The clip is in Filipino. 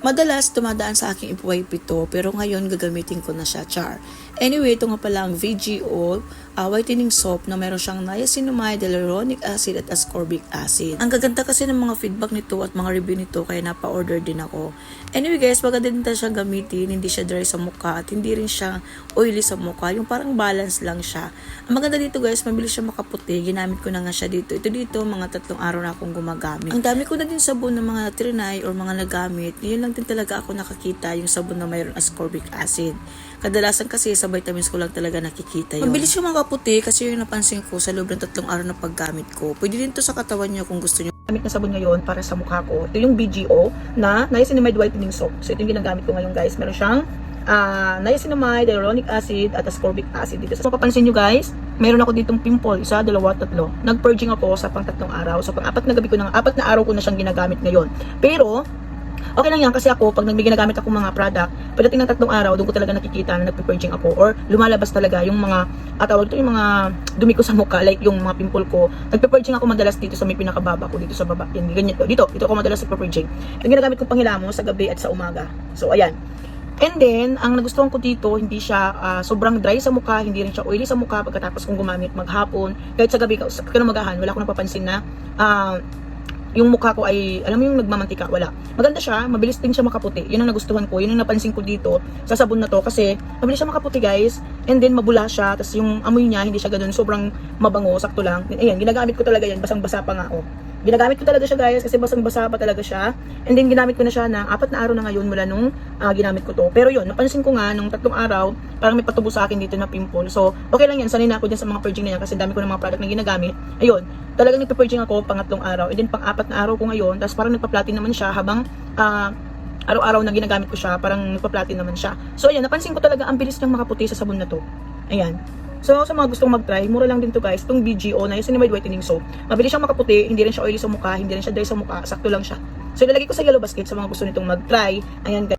Madalas dumadaan sa aking FYP to, pero ngayon gagamitin ko na siya, char. Anyway, ito nga pala ang VGO whitening soap na meron siyang niacinamide, hyaluronic acid at ascorbic acid. Ang gaganda kasi ng mga feedback nito at mga review nito, kaya napa-order din ako. Anyway guys, maganda din siya gamitin, hindi siya dry sa mukha at hindi rin siya oily sa mukha, yung parang balance lang siya. Ang maganda dito guys, mabilis siya makaputi, ginamit ko na nga siya dito. Ito dito, mga 3 araw na akong gumagamit. Ang dami ko na din sabon ng mga trinay or mga nagamit, yun lang din talaga ako nakakita yung sabon na mayroon ascorbic acid. Kadalasan kasi sa vitamins ko lang talaga nakikita yun. Mabilis yung makaputi kasi yung napansin ko sa loob ng 3 araw na paggamit ko. Pwede din to sa katawan nyo kung gusto nyo. Gamit na sabon ngayon para sa mukha ko. Ito yung BGO na niacinamide whitening soap. So ito yung ginagamit ko ngayon guys. Meron siyang niacinamide, hyaluronic acid at ascorbic acid dito. So mapapansin nyo guys, meron ako ditong pimple, 1, 2, 3. Nag-purging ako sa pang 3 araw. So pang 4 na gabi ko na, 4 na araw ko na siyang ginagamit ngayon. Pero okay lang yan kasi ako, pag ginagamit ako mga product, pagdating ng 3 araw, doon ko talaga nakikita na nagpe-purging ako or lumalabas talaga yung mga, tawag ito yung mga dumi ko sa mukha, like yung mga pimple ko. Nagpe-purging ako madalas dito sa may pinakababa ko, dito sa baba. Yan, ganyan, dito ako madalas nagpe-purging. Yung ginagamit kong panghilamos sa gabi at sa umaga. So, ayan. And then, ang nagustuhan ko dito, hindi siya sobrang dry sa mukha, hindi rin siya oily sa mukha pagkatapos kong gumamit maghapon. Kahit sa gabi, sa kinamagahan, wala akong napapansin na yung mukha ko ay, alam mo yung nagmamantika, wala. Maganda siya, mabilis din siya makaputi. Yun ang nagustuhan ko, yun ang napansin ko dito sa sabon na to kasi mabilis siya makaputi guys. And then mabula siya, tapos yung amoy niya hindi siya ganoon, sobrang mabango, sakto lang. Ayan, ginagamit ko talaga yan, basang-basa pa nga oh. Ginagamit ko talaga siya guys kasi basang-basa pa talaga siya. And then ginamit ko na siya ng 4 na araw na ngayon mula nung ginamit ko to. Pero yun, napansin ko nga nung 3 araw, parang may patubo sa akin dito na pimple. So, okay lang yan, sanay na ako dyan sa mga purging na yan kasi dami ko ng mga product na ginagamit. Ayun, talagang nagpe-purging ako pang 3 araw. And then pang 4 na araw ko ngayon, tapos parang nagpa-platin naman siya habang araw-araw na ginagamit ko siya, parang nagpa-platin naman siya. So ayan, napansin ko talaga ang bilis niyang makaputi sa sabon na to. Ayan. So, sa mga gustong mag-try, mura lang din to guys, itong BGO na niacinamide whitening soap. Mabilis siyang makaputi, hindi rin siya oily sa mukha, hindi rin siya dry sa mukha, sakto lang siya. So, ilalagay ko sa yellow basket sa mga gusto nitong mag-try. Ayan guys.